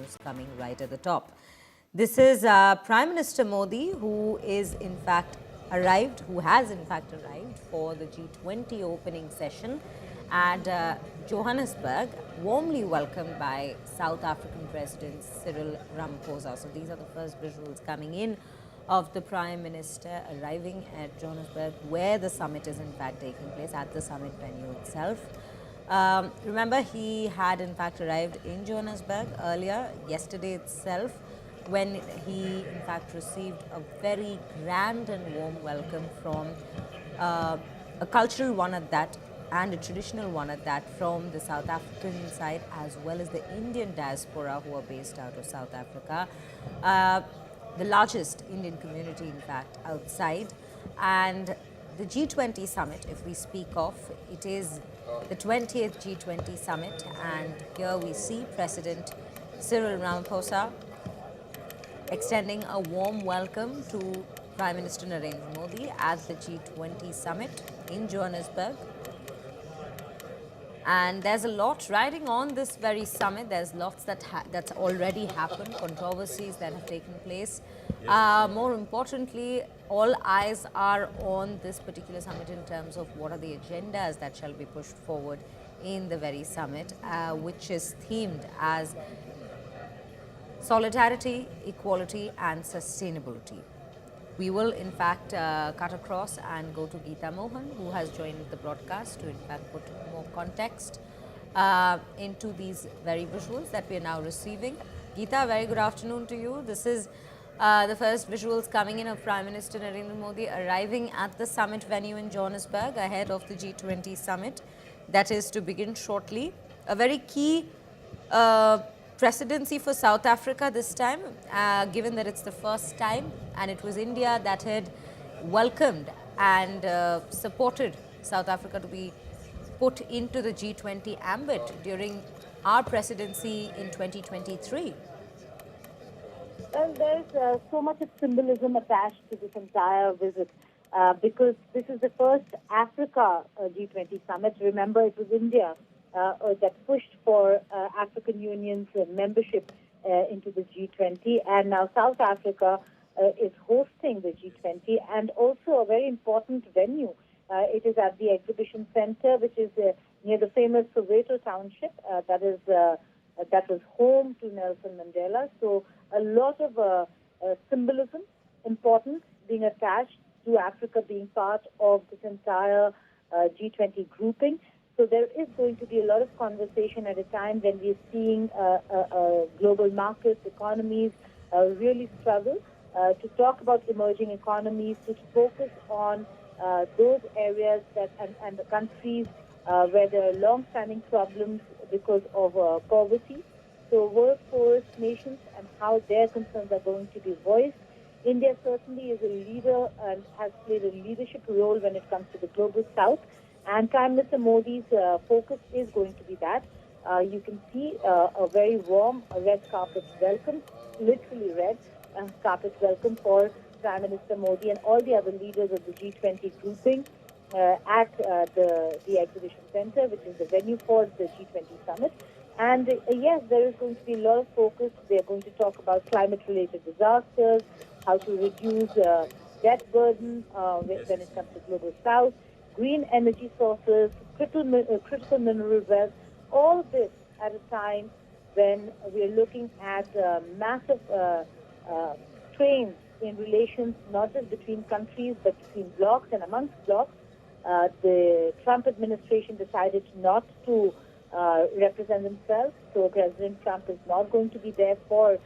news coming right at the top. This is Prime Minister Modi, who has in fact arrived for the G20 opening session at Johannesburg, warmly welcomed by South African President Cyril Ramaphosa. So these are the first visuals coming in of the Prime Minister arriving at Johannesburg, where the summit is in fact taking place, at the summit venue itself. Remember, he had in fact arrived in Johannesburg earlier, yesterday itself, when he in fact received a very grand and warm welcome from a cultural one at that, and a traditional one at that, from the South African side as well as the Indian diaspora who are based out of South Africa. The largest Indian community in fact outside. And the G20 summit, if we speak of, it is the 20th G20 summit, and here we see President Cyril Ramaphosa extending a warm welcome to Prime Minister Narendra Modi at the G20 summit in Johannesburg. And there's a lot riding on this very summit. There's lots that's already happened, controversies that have taken place. More importantly, all eyes are on this particular summit in terms of what are the agendas that shall be pushed forward in the very summit, which is themed as solidarity, equality and sustainability. We will in fact cut across and go to Geeta Mohan, who has joined the broadcast to in fact put more context into these very visuals that we are now receiving. Geeta, very good afternoon to you. This is the first visuals coming in of Prime Minister Narendra Modi arriving at the summit venue in Johannesburg ahead of the G20 summit that is to begin shortly. A very key presidency for South Africa this time, given that it's the first time, and it was India that had welcomed and supported South Africa to be put into the G20 ambit during our presidency in 2023. Well, there's so much of symbolism attached to this entire visit because this is the first Africa G20 summit. Remember, it was India that pushed for African Union's membership into the G20, and now South Africa is hosting the G20, and also a very important venue. It is at the exhibition center, which is near the famous Soweto township that was home to Nelson Mandela. So a lot of symbolism, importance being attached to Africa being part of this entire G20 grouping. So there is going to be a lot of conversation at a time when we're seeing global markets, economies really struggle to talk about emerging economies, to focus on those areas that and the countries where there are long-standing problems because of poverty. So workforce nations and how their concerns are going to be voiced. India certainly is a leader and has played a leadership role when it comes to the global south. And Prime Minister Modi's focus is going to be that. You can see a very warm red carpet welcome, literally red carpet welcome for Prime Minister Modi and all the other leaders of the G20 grouping at the exhibition center, which is the venue for the G20 summit. And yes, there is going to be a lot of focus. They are going to talk about climate-related disasters, how to reduce debt burden when it comes to global south, green energy sources, critical mineral wealth, all this at a time when we are looking at massive strains in relations not just between countries but between blocs and amongst blocs. The Trump administration decided not to represent themselves, so President Trump is not going to be there for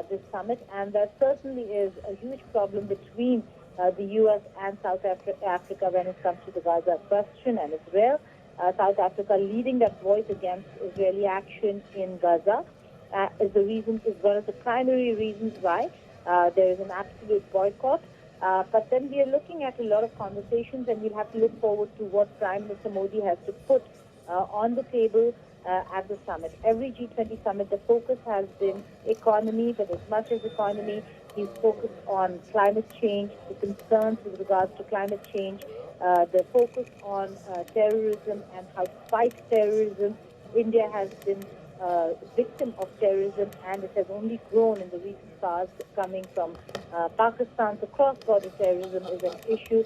this summit, and that certainly is a huge problem between the U.S. and South Africa when it comes to the Gaza question and Israel. South Africa leading that voice against Israeli action in Gaza is one of the primary reasons why there is an absolute boycott. But then we are looking at a lot of conversations, and we'll have to look forward to what Prime Minister Modi has to put on the table at the summit. Every G20 summit, the focus has been economy, but as much as economy, he's focused on climate change, the concerns with regards to climate change, the focus on terrorism and how to fight terrorism. India has been victim of terrorism, and it has only grown in the recent past, coming from Pakistan. So cross-border terrorism is an issue.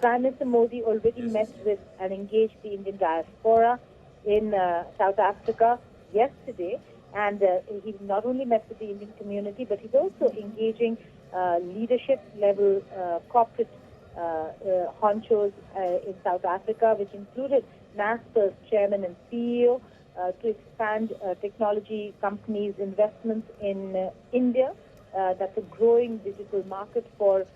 Prime Minister Modi already met with and engaged the Indian diaspora in South Africa yesterday, and he not only met with the Indian community, but he's also engaging leadership level corporate honchos in South Africa, which included NASPER's chairman and CEO, to expand technology companies' investments in India. That's a growing digital market for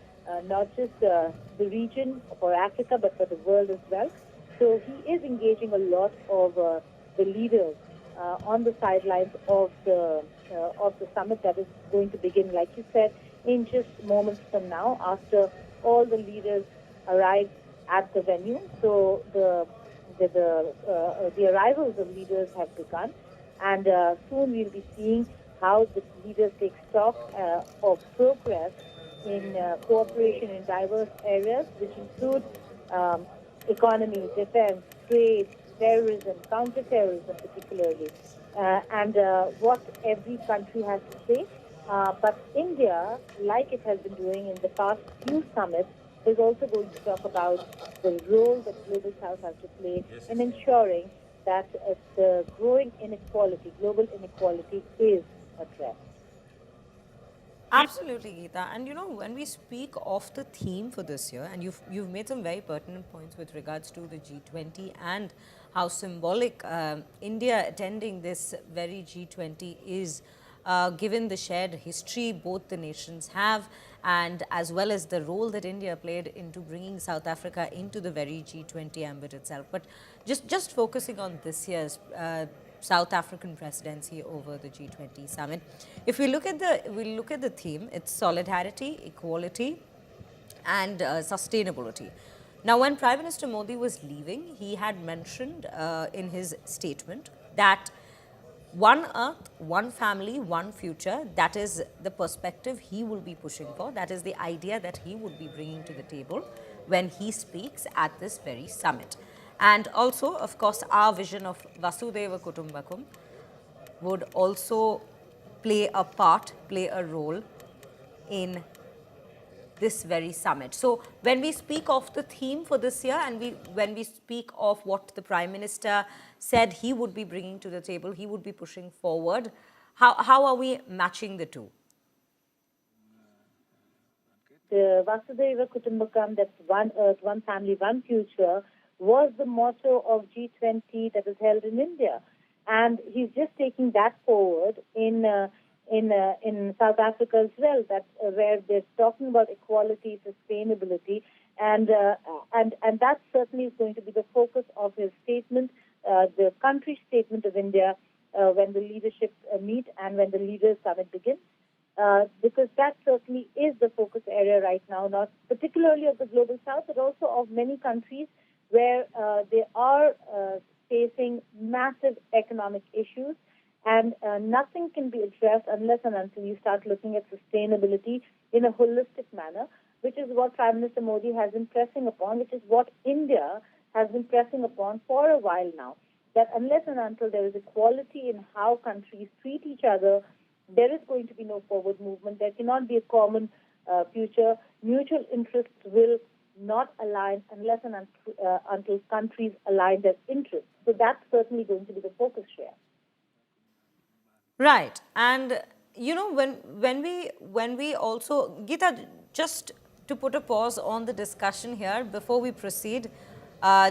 not just the region, for Africa, but for the world as well. So he is engaging a lot of the leaders on the sidelines of the summit that is going to begin, like you said, in just moments from now, after all the leaders arrive at the venue. So the arrivals of leaders have begun, and soon we'll be seeing how the leaders take stock of progress in cooperation in diverse areas, which include economy, defense, trade, terrorism, counterterrorism particularly, and what every country has to say. But India, like it has been doing in the past few summits, is also going to talk about the role that Global South has to play in ensuring that the growing inequality, global inequality, is addressed. Absolutely, Geeta. And when we speak of the theme for this year, and you've made some very pertinent points with regards to the G20 and how symbolic India attending this very G20 is, given the shared history both the nations have, and as well as the role that India played into bringing South Africa into the very G20 ambit itself. But just focusing on this year's South African presidency over the G20 summit. If we look at the theme, it's solidarity, equality, and sustainability. Now, when Prime Minister Modi was leaving, he had mentioned in his statement that one earth, one family, one future, that is the perspective he will be pushing for. That is the idea that he would be bringing to the table when he speaks at this very summit. And also, of course, our vision of Vasudhaiva Kutumbakam would also play a role in this very summit. So when we speak of the theme for this year, and when we speak of what the Prime Minister said he would be bringing to the table, he would be pushing forward, how are we matching the two? The Vasudhaiva Kutumbakam, that's one earth, one family, one future, was the motto of G20 that is held in India. And he's just taking that forward in South Africa as well, where they're talking about equality, sustainability, and that certainly is going to be the focus of his statement, the country statement of India, when the leadership meet and when the leaders summit begins. Because that certainly is the focus area right now, not particularly of the Global South, but also of many countries where they are facing massive economic issues, and nothing can be addressed unless and until you start looking at sustainability in a holistic manner, which is what Prime Minister Modi has been pressing upon, which is what India has been pressing upon for a while now, that unless and until there is equality in how countries treat each other, there is going to be no forward movement. There cannot be a common future. Mutual interests will not align unless and until countries align their interests. So that's certainly going to be the focus here. Right. And when we also, Geeta, just to put a pause on the discussion here before we proceed,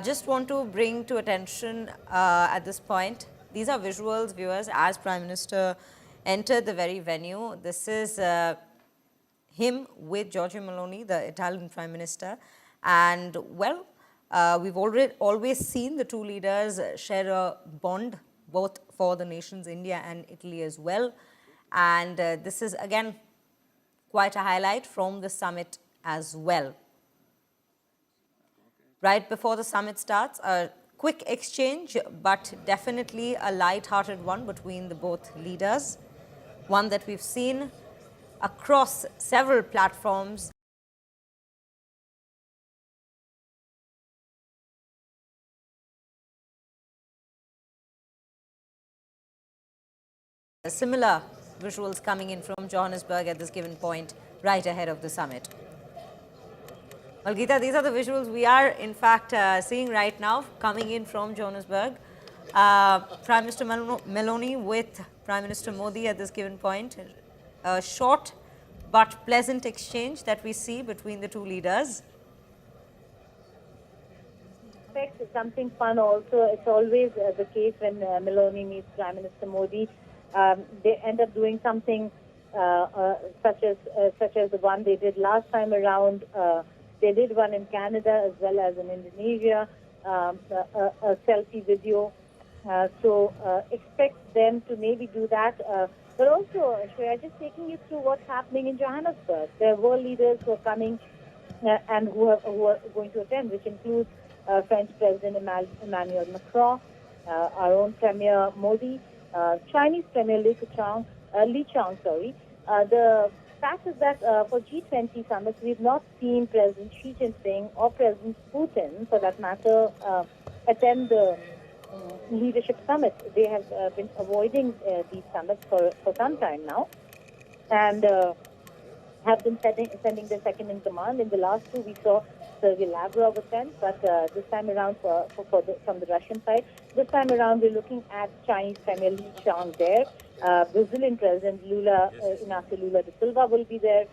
just want to bring to attention at this point, these are visuals, viewers, as Prime Minister entered the very venue. This is him with Giorgia Meloni, the Italian Prime Minister. And well, we've always seen the two leaders share a bond, both for the nations India and Italy as well. And this is again quite a highlight from the summit as well. Right before the summit starts, a quick exchange, but definitely a light-hearted one between the both leaders, one that we've seen across several platforms similar visuals coming in from Johannesburg at this given point, right ahead of the summit. Well, Geeta, these are the visuals we are, in fact, seeing right now coming in from Johannesburg. Prime Minister Meloni with Prime Minister Modi at this given point. A short but pleasant exchange that we see between the two leaders. It's something fun also. It's always the case when Meloni meets Prime Minister Modi. They end up doing something such as the one they did last time around. They did one in Canada as well as in Indonesia, a selfie video. So expect them to maybe do that. But also, Shreya, just taking you through what's happening in Johannesburg. There were leaders who are coming and who are going to attend, which includes French President Emmanuel Macron, our own Premier Modi, Chinese Premier Li Keqiang. The fact is that for G20 summits, we've not seen President Xi Jinping or President Putin, for that matter, attend the leadership summit. They have been avoiding these summits for some time now, and have been sending their second in command. In the last two, we saw Sergei Lavrov attend, but this time around from the Russian side, this time around we're looking at Chinese Premier Li Keqiang there. Brazilian President Inácio Lula da Silva will be there.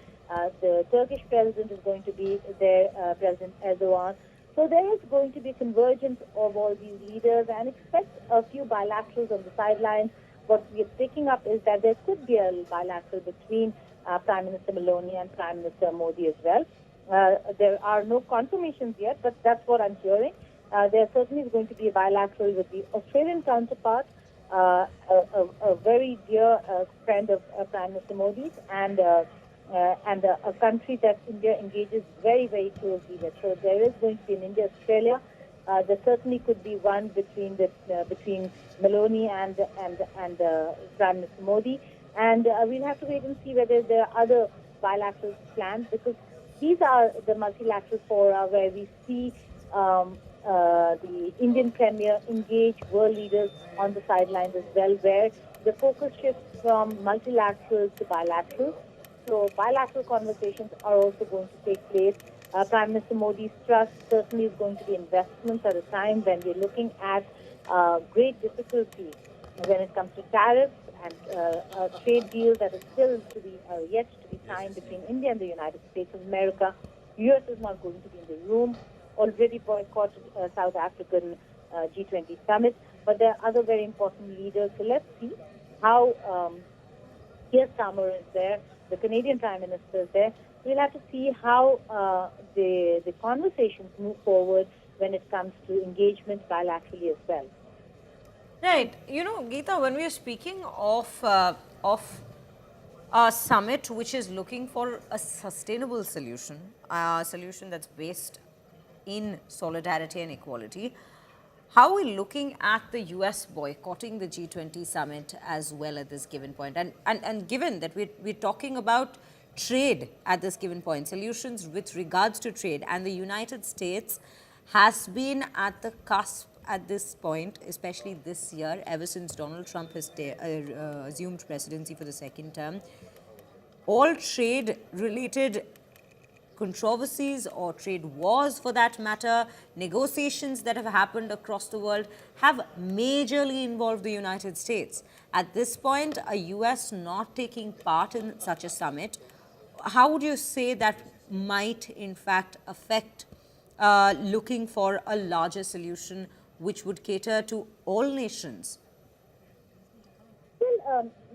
The Turkish President is going to be there, President Erdogan. So there is going to be convergence of all these leaders, and expect a few bilaterals on the sidelines. What we are picking up is that there could be a bilateral between Prime Minister Meloni and Prime Minister Modi as well. There are no confirmations yet, but that's what I'm hearing. There certainly is going to be a bilateral with the Australian counterpart, a very dear friend of Prime Minister Modi's, and a country that India engages very, very closely with. So there is going to be an India-Australia. There certainly could be one between Meloni and Prime Minister Modi, and we'll have to wait and see whether there are other bilaterals planned, because these are the multilateral fora where we see the Indian Premier engage world leaders on the sidelines as well, where the focus shifts from multilaterals to bilaterals. So bilateral conversations are also going to take place. Prime Minister Modi's trust certainly is going to be investments at a time when we're looking at great difficulty when it comes to tariffs and a trade deal that is still to be yet to be signed between India and the United States of America. U.S. is not going to be in the room. Already boycotted South African G20 summit, but there are other very important leaders. So let's see how Keir Starmer is there, the Canadian Prime Minister is there. We'll have to see how the conversations move forward when it comes to engagement bilaterally as well. Right. You know, Geeta, when we are speaking of a summit which is looking for a sustainable solution, a solution that's based in solidarity and equality, how are we looking at the US boycotting the G20 summit as well at this given point? And given that we're talking about trade at this given point, solutions with regards to trade, and the United States has been at the cusp at this point, especially this year, ever since Donald Trump has assumed presidency for the second term. All trade-related controversies or trade wars, for that matter, negotiations that have happened across the world have majorly involved the United States. At this point, a US not taking part in such a summit, how would you say that might in fact affect looking for a larger solution which would cater to all nations?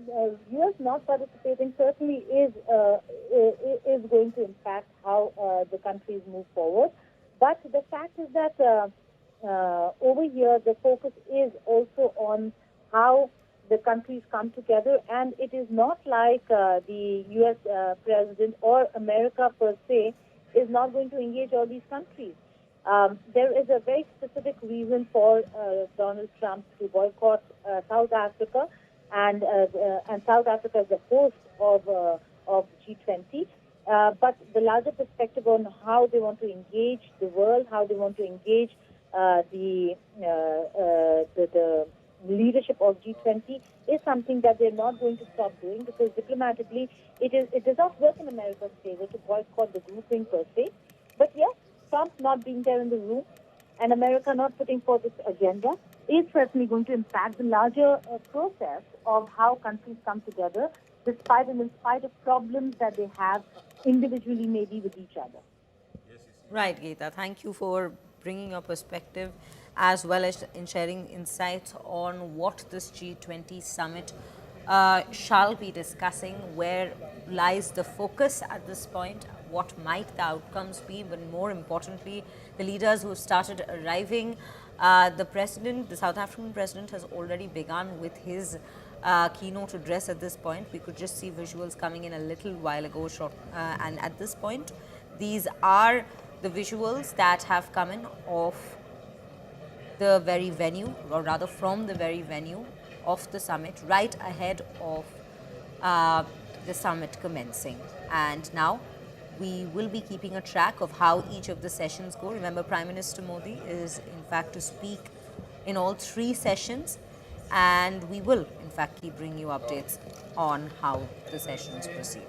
Well, U.S. not participating certainly is going to impact how the countries move forward. But the fact is that over here the focus is also on how the countries come together, and it is not like the U.S. President or America per se is not going to engage all these countries. There is a very specific reason for Donald Trump to boycott South Africa, and South Africa is the host of G20. But the larger perspective on how they want to engage the world, how they want to engage the leadership of G20 is something that they're not going to stop doing, because diplomatically it does not work in America's favor to boycott the grouping per se. But yes, Trump not being there in the room and America not putting forth its agenda is certainly going to impact the larger process of how countries come together, despite and in spite of problems that they have individually, maybe with each other. Right, Geeta. Thank you for bringing your perspective as well as in sharing insights on what this G20 summit shall be discussing, where lies the focus at this point, what might the outcomes be, but more importantly, the leaders who have started arriving. The president, the South African president, has already begun with his keynote address at this point. We could just see visuals coming in a little while ago, and at this point, these are the visuals that have come in of the very venue, or rather from the very venue of the summit, right ahead of the summit commencing. And now we will be keeping a track of how each of the sessions go. Remember, Prime Minister Modi is in fact to speak in all three sessions, and we will in fact keep bringing you updates on how the sessions proceed.